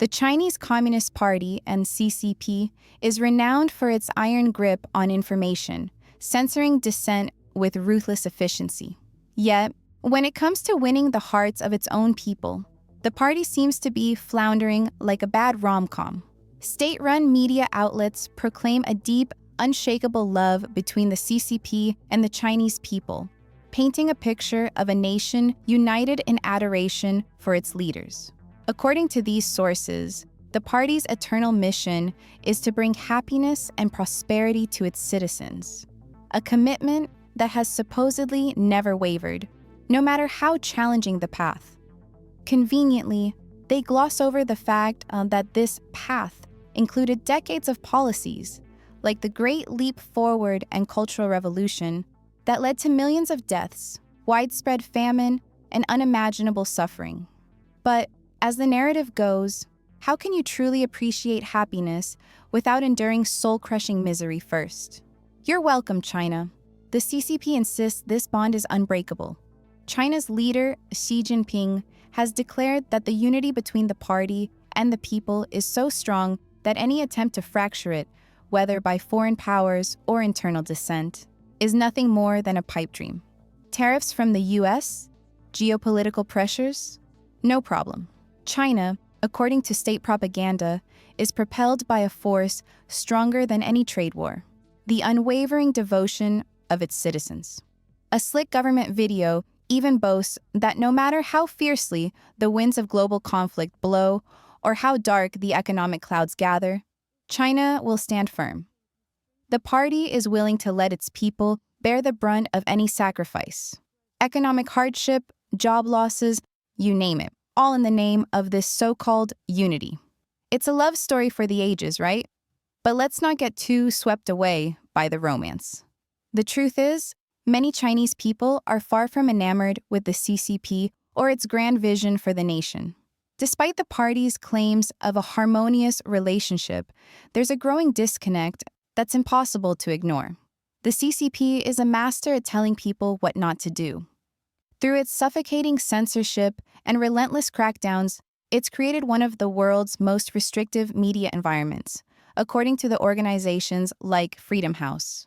The Chinese Communist Party and CCP is renowned for its iron grip on information, censoring dissent with ruthless efficiency. Yet, when it comes to winning the hearts of its own people, the party seems to be floundering like a bad rom-com. State-run media outlets proclaim a deep, unshakable love between the CCP and the Chinese people, painting a picture of a nation united in adoration for its leaders. According to these sources, the party's eternal mission is to bring happiness and prosperity to its citizens, a commitment that has supposedly never wavered, no matter how challenging the path. Conveniently, they gloss over the fact that this path included decades of policies, like the Great Leap Forward and Cultural Revolution, that led to millions of deaths, widespread famine, and unimaginable suffering. But as the narrative goes, how can you truly appreciate happiness without enduring soul-crushing misery first? You're welcome, China. The CCP insists this bond is unbreakable. China's leader, Xi Jinping, has declared that the unity between the party and the people is so strong that any attempt to fracture it, whether by foreign powers or internal dissent, is nothing more than a pipe dream. Tariffs from the US? Geopolitical pressures? No problem. China, according to state propaganda, is propelled by a force stronger than any trade war: the unwavering devotion of its citizens. A slick government video even boasts that no matter how fiercely the winds of global conflict blow or how dark the economic clouds gather, China will stand firm. The party is willing to let its people bear the brunt of any sacrifice. Economic hardship, job losses, you name it, all in the name of this so-called unity. It's a love story for the ages, right? But let's not get too swept away by the romance. The truth is, many Chinese people are far from enamored with the CCP or its grand vision for the nation. Despite the party's claims of a harmonious relationship, there's a growing disconnect that's impossible to ignore. The CCP is a master at telling people what not to do. Through its suffocating censorship and relentless crackdowns, it's created one of the world's most restrictive media environments, according to the organizations like Freedom House.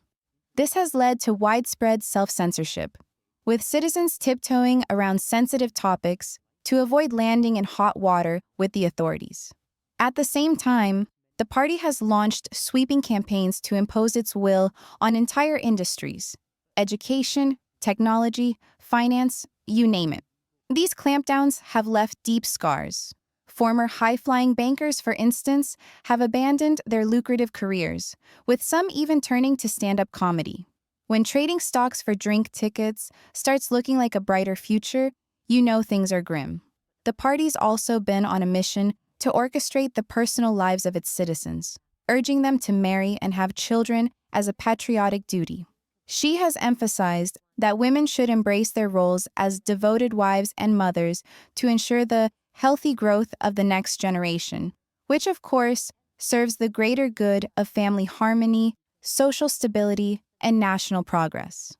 This has led to widespread self-censorship, with citizens tiptoeing around sensitive topics to avoid landing in hot water with the authorities. At the same time, the party has launched sweeping campaigns to impose its will on entire industries: education, technology, finance, you name it. These clampdowns have left deep scars. Former high-flying bankers, for instance, have abandoned their lucrative careers, with some even turning to stand-up comedy. When trading stocks for drink tickets starts looking like a brighter future, you know things are grim. The party's also been on a mission to orchestrate the personal lives of its citizens, urging them to marry and have children as a patriotic duty. She has emphasized that women should embrace their roles as devoted wives and mothers to ensure the healthy growth of the next generation, which of course serves the greater good of family harmony, social stability, and national progress.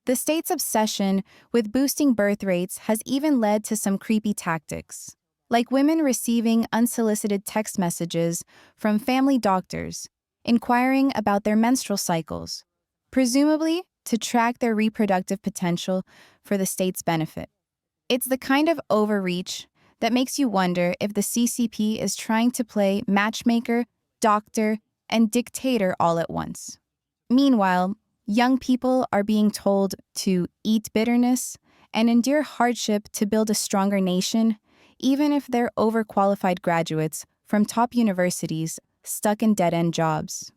The state's obsession with boosting birth rates has even led to some creepy tactics, like women receiving unsolicited text messages from family doctors inquiring about their menstrual cycles, presumably to track their reproductive potential for the state's benefit. It's the kind of overreach that makes you wonder if the CCP is trying to play matchmaker, doctor, and dictator all at once. Meanwhile, young people are being told to eat bitterness and endure hardship to build a stronger nation, even if they're overqualified graduates from top universities stuck in dead-end jobs.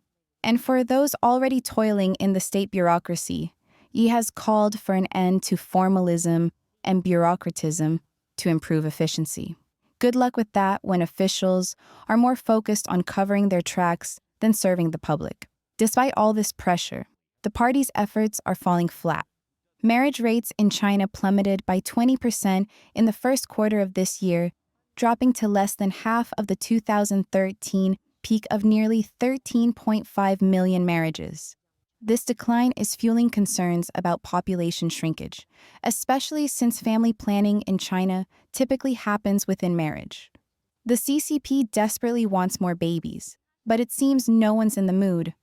And for those already toiling in the state bureaucracy, he has called for an end to formalism and bureaucratism to improve efficiency. Good luck with that when officials are more focused on covering their tracks than serving the public. Despite all this pressure, the party's efforts are falling flat. Marriage rates in China plummeted by 20% in the first quarter of this year, dropping to less than half of the 2013 peak of nearly 13.5 million marriages. This decline is fueling concerns about population shrinkage, especially since family planning in China typically happens within marriage. The CCP desperately wants more babies, but it seems no one's in the mood,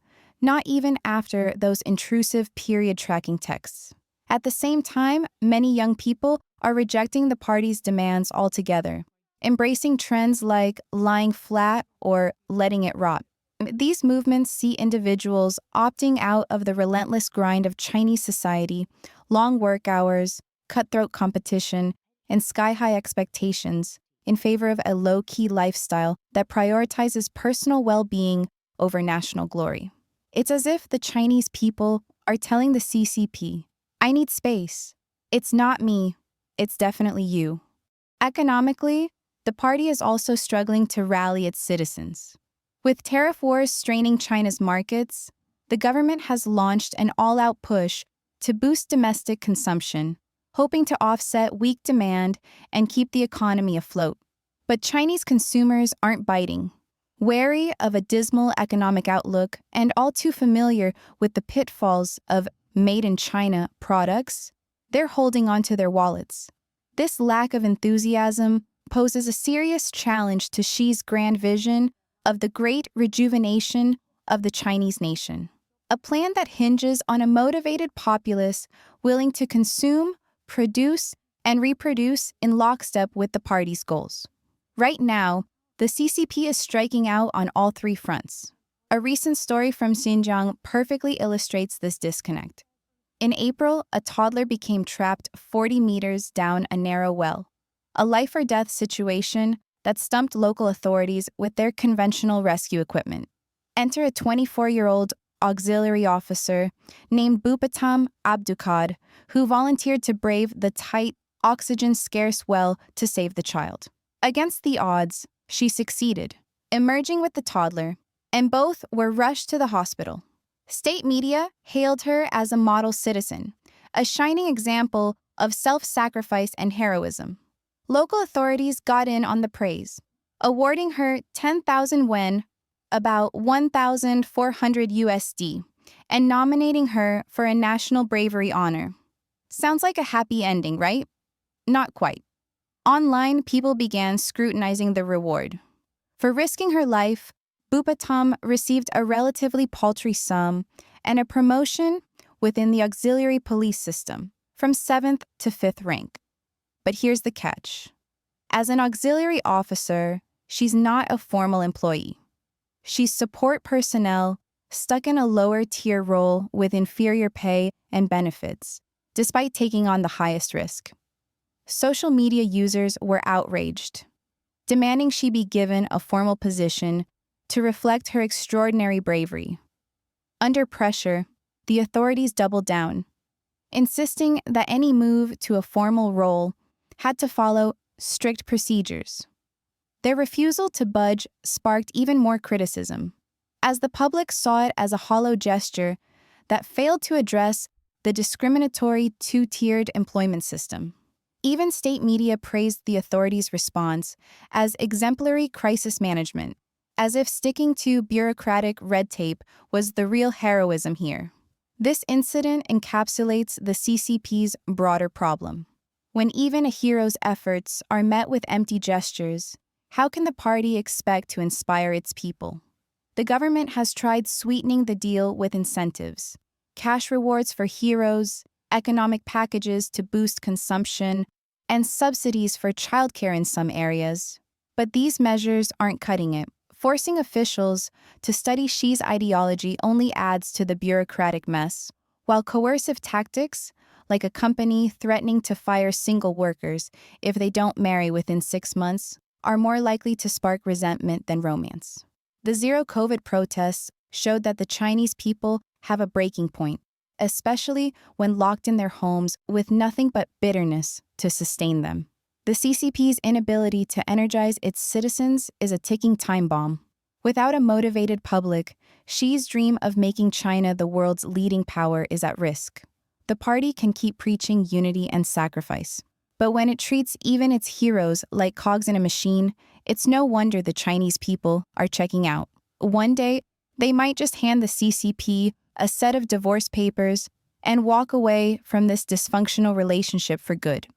not even after those intrusive period tracking texts. At the same time, many young people are rejecting the party's demands altogether, embracing trends like lying flat or letting it rot. These movements see individuals opting out of the relentless grind of Chinese society, long work hours, cutthroat competition, and sky-high expectations in favor of a low-key lifestyle that prioritizes personal well-being over national glory. It's as if the Chinese people are telling the CCP, "I need space. It's not me. It's definitely you." Economically, the party is also struggling to rally its citizens. With tariff wars straining China's markets, the government has launched an all-out push to boost domestic consumption, hoping to offset weak demand and keep the economy afloat. But Chinese consumers aren't biting. Wary of a dismal economic outlook and all too familiar with the pitfalls of made in China products, they're holding onto their wallets. This lack of enthusiasm poses a serious challenge to Xi's grand vision of the great rejuvenation of the Chinese nation, a plan that hinges on a motivated populace willing to consume, produce, and reproduce in lockstep with the party's goals. Right now, the CCP is striking out on all three fronts. A recent story from Xinjiang perfectly illustrates this disconnect. In April, a toddler became trapped 40 meters down a narrow well, a life-or-death situation that stumped local authorities with their conventional rescue equipment. Enter a 24-year-old auxiliary officer named Bupatam Abdukad, who volunteered to brave the tight, oxygen-scarce well to save the child. Against the odds, she succeeded, emerging with the toddler, and both were rushed to the hospital. State media hailed her as a model citizen, a shining example of self-sacrifice and heroism. Local authorities got in on the praise, awarding her 10,000 yuan, about 1,400 USD, and nominating her for a National Bravery Honor. Sounds like a happy ending, right? Not quite. Online, people began scrutinizing the reward. For risking her life, Bupatam received a relatively paltry sum and a promotion within the auxiliary police system, from 7th to 5th rank. But here's the catch. As an auxiliary officer, she's not a formal employee. She's support personnel stuck in a lower-tier role with inferior pay and benefits, despite taking on the highest risk. Social media users were outraged, demanding she be given a formal position to reflect her extraordinary bravery. Under pressure, the authorities doubled down, insisting that any move to a formal role had to follow strict procedures. Their refusal to budge sparked even more criticism, as the public saw it as a hollow gesture that failed to address the discriminatory two-tiered employment system. Even state media praised the authorities' response as exemplary crisis management, as if sticking to bureaucratic red tape was the real heroism here. This incident encapsulates the CCP's broader problem. When even a hero's efforts are met with empty gestures, how can the party expect to inspire its people? The government has tried sweetening the deal with incentives, cash rewards for heroes, economic packages to boost consumption, and subsidies for childcare in some areas. But these measures aren't cutting it. Forcing officials to study Xi's ideology only adds to the bureaucratic mess, while coercive tactics, like a company threatening to fire single workers if they don't marry within 6 months, are more likely to spark resentment than romance. The zero-COVID protests showed that the Chinese people have a breaking point, especially when locked in their homes with nothing but bitterness to sustain them. The CCP's inability to energize its citizens is a ticking time bomb. Without a motivated public, Xi's dream of making China the world's leading power is at risk. The party can keep preaching unity and sacrifice, but when it treats even its heroes like cogs in a machine, it's no wonder the Chinese people are checking out. One day, they might just hand the CCP a set of divorce papers and walk away from this dysfunctional relationship for good.